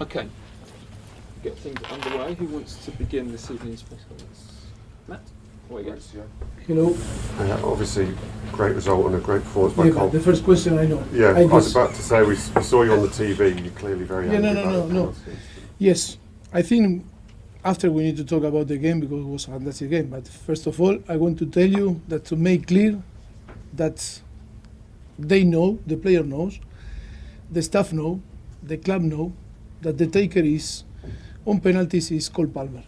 Okay, get things underway. Who wants to begin this evening's press conference? Matt, away you go. Hello. Obviously, great result and a great performance by Cole. The first question I know. Yeah, I was about to say, we saw you on the TV, you're clearly very angry No. Yes, I think after we need to talk about the game because it was a fantastic game. But first of all, I want to tell you that to make clear that they know, the player knows, the staff know, the club know, that the taker is, on penalties, is Cole Palmer.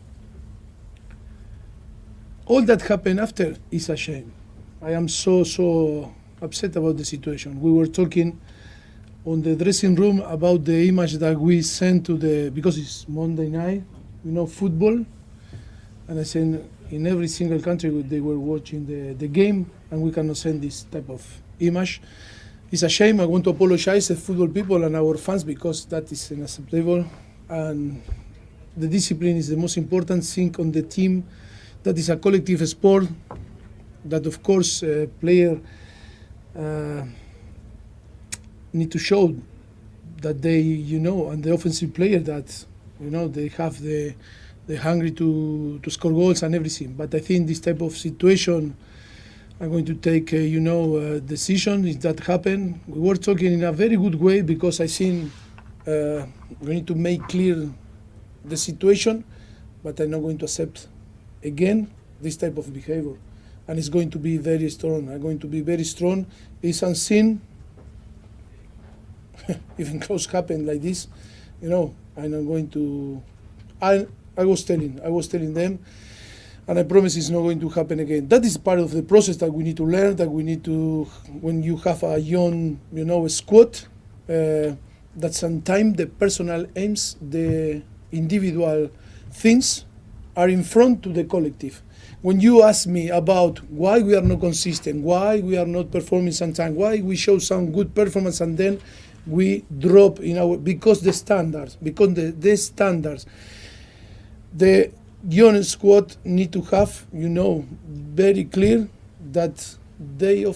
All that happened after is a shame. I am so upset about the situation. We were talking on the dressing room about the image that we sent to because it's Monday night, football. And I said in every single country they were watching the game, and we cannot send this type of image. It's a shame. I want to apologize to football people and our fans because that is unacceptable. And the discipline is the most important thing on the team. That is a collective sport. That of course player need to show that they, and the offensive player that, they have the hungry to score goals and everything. But I think this type of situation, I'm going to take, decision if that happen. We were talking in a very good way because I think we need to make clear the situation, but I'm not going to accept again this type of behavior. And it's going to be very strong. I'm going to be very strong. It's unseen. Even close happen like this, I'm not going to. I was telling them, and I promise it's not going to happen again. That is part of the process that we need to learn. That we need to, when you have a young, squad, that sometimes the personal aims, the individual things, are in front to the collective. When you ask me about why we are not consistent, why we are not performing sometimes, why we show some good performance and then we drop because the standards, the young squad need to have, very clear that they are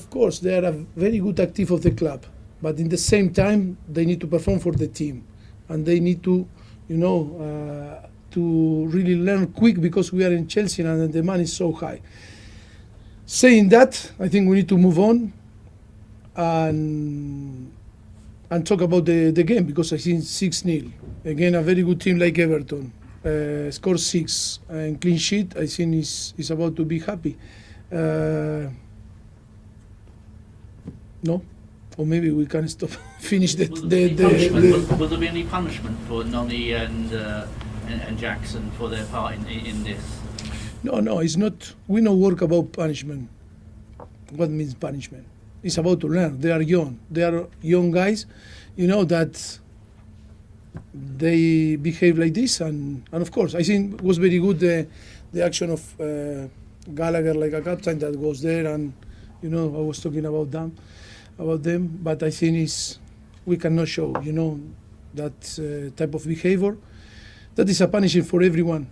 a very good active of the club, but in the same time they need to perform for the team, and they need to, to really learn quick because we are in Chelsea and the demand is so high. Saying that, I think we need to move on and talk about the game because I think 6-0. Again, a very good team like Everton. Score 6 and clean sheet, I think is about to be happy. No? Or maybe we can stop, finish Will there be any punishment for Noni and Jackson for their part in this? No, it's not. We don't work about punishment. What means punishment? It's about to learn. They are young. They are young guys, that they behave like this. And of course, I think it was very good the action of Gallagher, like a captain that goes there. And, I was talking about them. But I think we cannot show, that type of behavior. That is a punishment for everyone,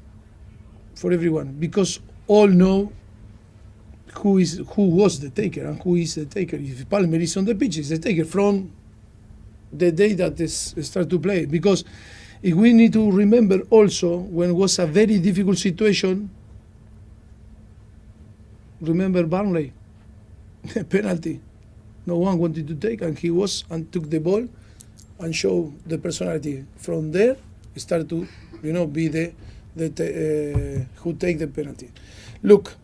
because all know who was the taker and who is the taker. If Palmer is on the pitch, it's the taker from the day that they start to play. Because if we need to remember also when it was a very difficult situation, remember Burnley, penalty. No one wanted to take, and he was and took the ball and show the personality. From there, start to, be the who take the penalty. Look,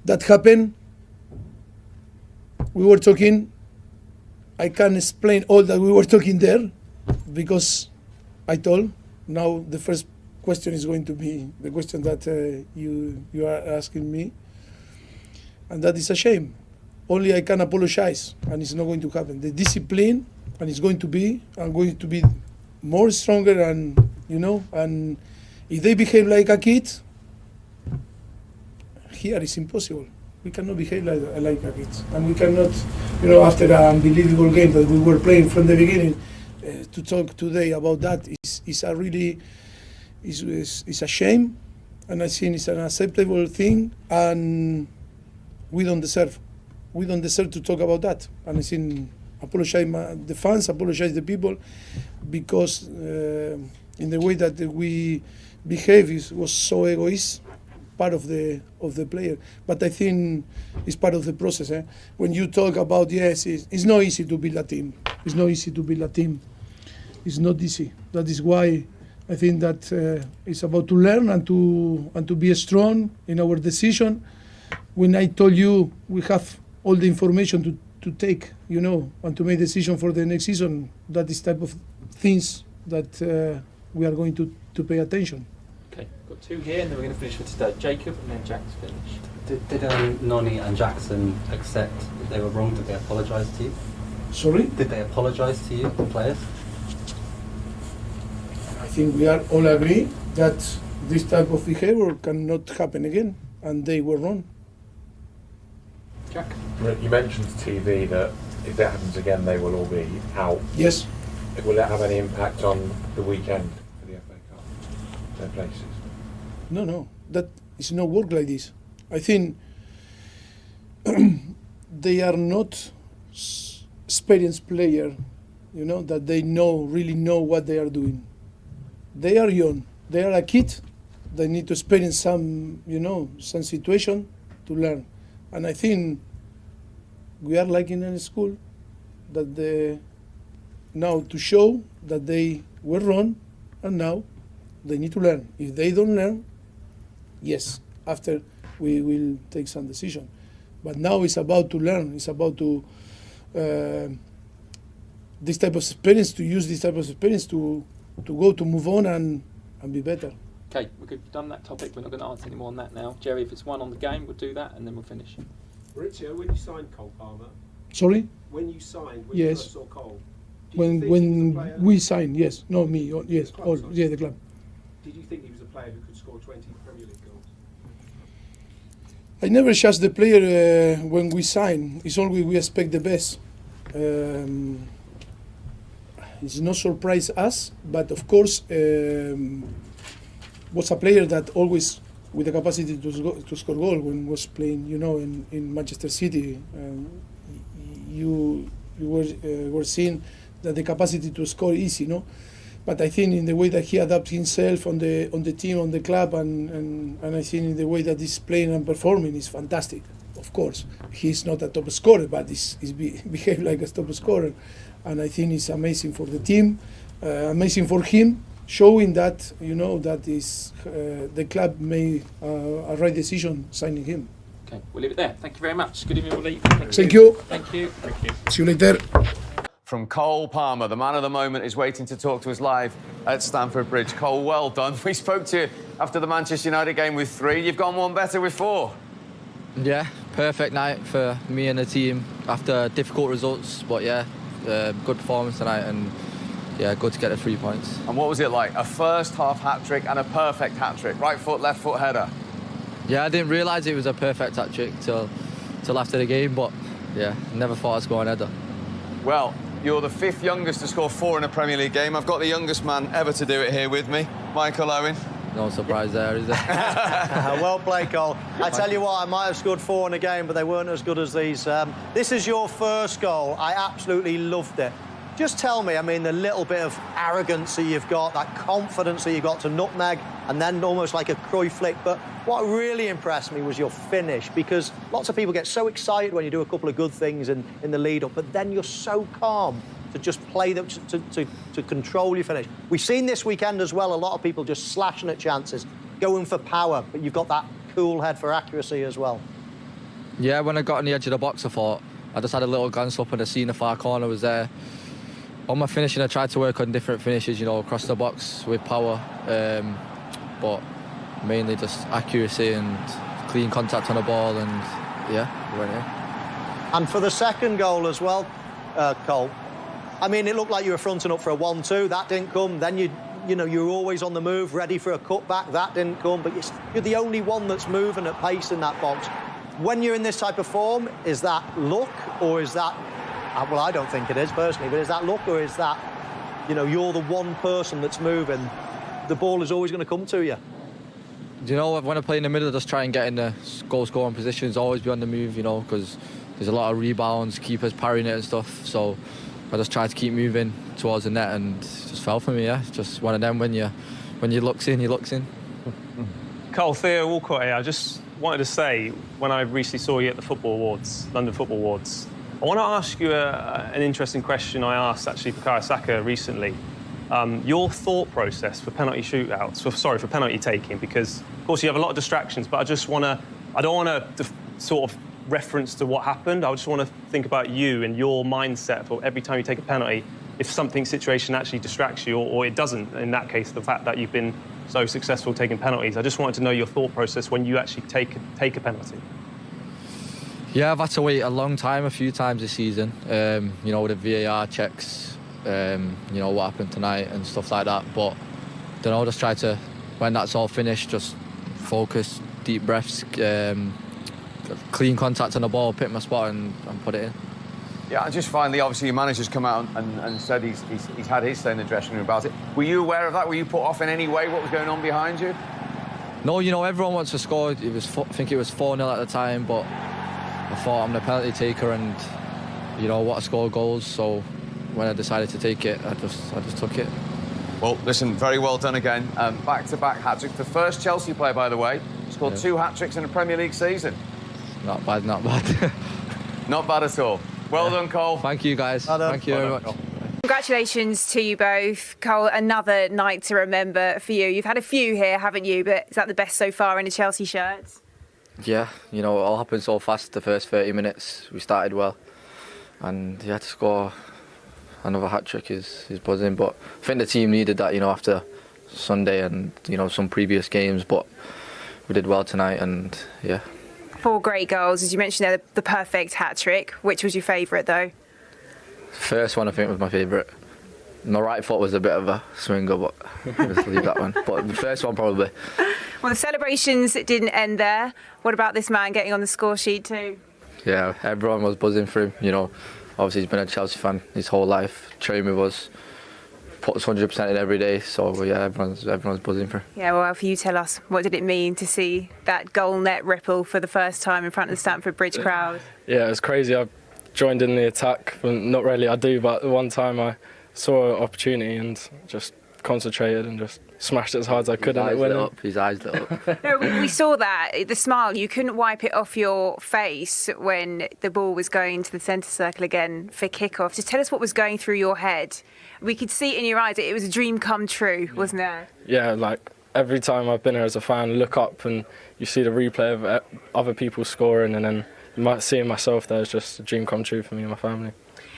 that happened. We were talking. I can't explain all that we were talking there, because I told. Now the first question is going to be the question that you are asking me, and that is a shame. Only I can apologize, and it's not going to happen. The discipline, and it's going to be. I'm going to be more stronger, and and if they behave like a kid, here it's impossible. We cannot behave like a kid, and we cannot, after an unbelievable game that we were playing from the beginning, to talk today about that is a really is a shame, and I think it's an unacceptable thing, and we don't deserve to talk about that. And I think apologize the fans, apologize the people, because in the way that we behave was so egoist, part of the player. But I think it's part of the process. When you talk about it's not easy to build a team. It's not easy to build a team. It's not easy. That is why I think that it's about to learn and to be strong in our decision. When I told you we have all the information to take, and to make decision for the next season, that is type of things that we are going to pay attention. Okay, got two here, and then we're going to finish for today. Jacob, and then Jack's finished. Did Noni and Jackson accept that they were wrong? Did they apologise to you? Sorry? Did they apologise to you, the players? I think we are all agree that this type of behavior cannot happen again, and they were wrong. Jack? You mentioned to TV that if that happens again, they will all be out. Yes. Will it have any impact on the weekend for the FA Cup? Their places? No. That is not work like this. I think they are not experienced player, that they really know what they are doing. They are young. They are a kid. They need to experience some situation to learn. And I think we are like in a school that now to show that they were wrong, and now they need to learn. If they don't learn, yes, after we will take some decision. But now it's about to learn. It's about to this type of experience, to use this type of experience to move on and be better. Okay, we've done that topic. We're not going to answer any more on that now. Jerry, if it's one on the game, we'll do that, and then we'll finish. Maurizio, when you signed Cole Palmer, Sorry? when you Yes. first saw Cole, did you When think he was a player? we signed, yes, not me, yes, Club, all, sorry. yeah, the club. Did you think he was a player who could score 20 Premier League goals? I never judge the player when we sign. It's always we expect the best. It's not surprise us, but of course, was a player that always with the capacity to score goal when was playing, in Manchester City. You were seeing that the capacity to score easy, But I think in the way that he adapts himself on the team, on the club, and I think in the way that he's playing and performing is fantastic. Of course, he's not a top scorer, but he's behaved like a top scorer, and I think it's amazing for the team, amazing for him, showing that that is the club made a right decision signing him. Okay, we'll leave it there. Thank you very much. Good evening, we'll leave. Thank you. Thank you. Thank you. See you later. From Cole Palmer, the man of the moment, is waiting to talk to us live at Stamford Bridge. Cole, well done. We spoke to you after the Manchester United game with 3. You've gone one better with 4. Yeah, perfect night for me and the team after difficult results. But yeah, good performance tonight, and yeah, good to get the 3 points. And what was it like? A first half hat-trick and a perfect hat-trick. Right foot, left foot header. Yeah, I didn't realise it was a perfect hat-trick till after the game, but yeah, never thought I'd score an header. Well, you're the 5th youngest to score 4 in a Premier League game. I've got the youngest man ever to do it here with me, Michael Owen. No surprise there, is there? Well played, Cole. I tell you what, I might have scored 4 in a game, but they weren't as good as these. This is your first goal. I absolutely loved it. Just tell me, the little bit of arrogance that you've got, that confidence that you got to nutmeg, and then almost like a Cruyff flick. But what really impressed me was your finish, because lots of people get so excited when you do a couple of good things in the lead-up, but then you're so calm to just play them, to control your finish. We've seen this weekend as well, a lot of people just slashing at chances, going for power, but you've got that cool head for accuracy as well. Yeah, when I got on the edge of the box, I thought, I just had a little glance up and I seen the far corner was there. On my finishing, I tried to work on different finishes, across the box with power, but mainly just accuracy and clean contact on the ball, and yeah, we went in. And for the second goal as well, Cole, it looked like you were fronting up for a 1-2. That didn't come. Then you were always on the move, ready for a cutback. That didn't come. But you're the only one that's moving at pace in that box. When you're in this type of form, is that luck, or is that... Well, I don't think it is, personally, but is that luck, or is that, you're the one person that's moving, the ball is always going to come to you? Do you know, when I play in the middle, I just try and get in the goal-scoring positions, always be on the move, because there's a lot of rebounds, keepers parrying it and stuff, so I just tried to keep moving towards the net and it just fell for me. Yeah, just one of them when you looks in, you looks in. Cole, Theo Walcott here. I just wanted to say, when I recently saw you at the Football Awards, London Football Awards, I want to ask you an interesting question I asked actually Bukayo Saka recently. Your thought process for penalty shootouts, for penalty taking, because of course you have a lot of distractions, but I don't want to sort of reference to what happened. I just want to think about you and your mindset for every time you take a penalty, if something situation actually distracts you or it doesn't, in that case, the fact that you've been so successful taking penalties. I just wanted to know your thought process when you actually take a penalty. Yeah, I've had to wait a long time, a few times this season, you know, with the VAR checks, you know, what happened tonight and stuff like that. But, you know, just try to, when that's all finished, just focus, deep breaths, clean contact on the ball, pick my spot and put it in. Yeah, and just finally, obviously, your manager's come out and said he's had his say in the dressing room about it. Were you aware of that? Were you put off in any way what was going on behind you? No, you know, everyone wants to score. It was, I think it was 4-0 at the time, but I thought I'm the penalty taker and, you know, what, I score goals. So when I decided to take it, I just took it. Well, listen, very well done again. Back-to-back hat-trick. The first Chelsea player, by the way, scored 2 hat-tricks in a Premier League season. Not bad, not bad. Not bad at all. Well done, Cole. Thank you, guys. Thank you very much. Congratulations to you both. Cole, another night to remember for you. You've had a few here, haven't you? But is that the best so far in a Chelsea shirt? Yeah, you know, it all happened so fast the first 30 minutes. We started well. And yeah, to score another hat-trick is buzzing. But I think the team needed that, you know, after Sunday and, you know, some previous games. But we did well tonight and, yeah. 4 great goals, as you mentioned there, the perfect hat-trick. Which was your favourite, though? First one, I think, was my favourite. My right foot was a bit of a swinger, but let's leave that one. But the first one, probably. Well, the celebrations didn't end there. What about this man getting on the score sheet too? Yeah, everyone was buzzing for him. You know, obviously he's been a Chelsea fan his whole life, trained with us, puts 100% in every day. So yeah, everyone's buzzing for him. Yeah, well, for you, tell us, what did it mean to see that goal net ripple for the first time in front of the Stamford Bridge crowd? Yeah, it was crazy. I joined in the attack. Not really, I do, but one time I saw an opportunity and just concentrated and just smashed it as hard as I could and it went. His eyes lit up. No, we saw that, the smile, you couldn't wipe it off your face when the ball was going to the centre circle again for kick-off. Just tell us what was going through your head. We could see it in your eyes, it was a dream come true, wasn't it? Yeah, like every time I've been here as a fan, look up and you see the replay of other people scoring and then seeing myself there is just a dream come true for me and my family.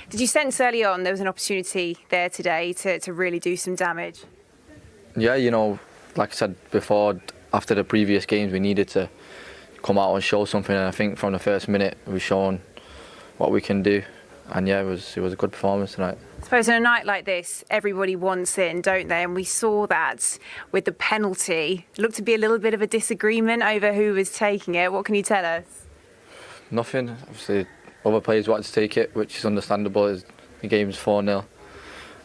Did you sense early on there was an opportunity there today to really do some damage? Yeah, you know, like I said before, after the previous games, we needed to come out and show something. And I think from the first minute, we've shown what we can do. And yeah, it was a good performance tonight. I suppose on a night like this, everybody wants in, don't they? And we saw that with the penalty. It looked to be a little bit of a disagreement over who was taking it. What can you tell us? Nothing. Obviously, other players wanted to take it, which is understandable. The game's 4-0.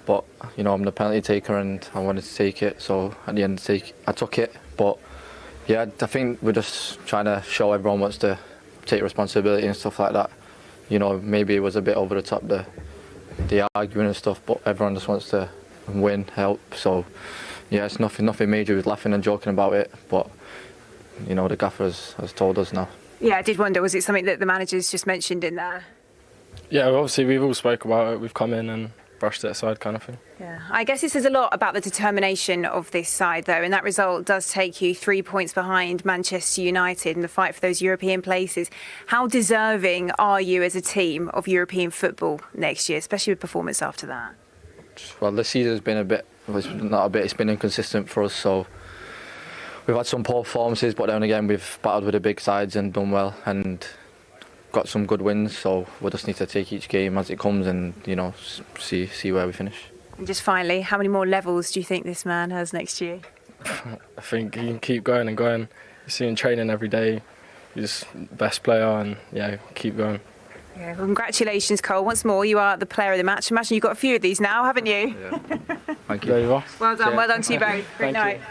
But, you know, I'm the penalty taker and I wanted to take it. So at the end, I took it. But, yeah, I think we're just trying to show everyone wants to take responsibility and stuff like that. You know, maybe it was a bit over the top, the arguing and stuff, but everyone just wants to win, help. So, yeah, it's nothing major. We're laughing and joking about it. But, you know, the gaffer has told us now. Yeah, I did wonder, was it something that the manager's just mentioned in there? Yeah, well, obviously we've all spoke about it. We've come in and brushed it aside kind of thing. Yeah, I guess it says a lot about the determination of this side, though, and that result does take you 3 points behind Manchester United in the fight for those European places. How deserving are you as a team of European football next year, especially with performance after that? Well, this season's been it's been inconsistent for us, so we've had some poor performances, but then again we've battled with the big sides and done well and got some good wins, so we just need to take each game as it comes and, you know, see where we finish. And just finally, how many more levels do you think this man has next year? I think he can keep going and going. You see him training every day. He's the best player and, yeah, keep going. Yeah, well, congratulations, Cole. Once more, you are the player of the match. Imagine you've got a few of these now, haven't you? Yeah. Thank you. There you are. Well done to you both. Great night.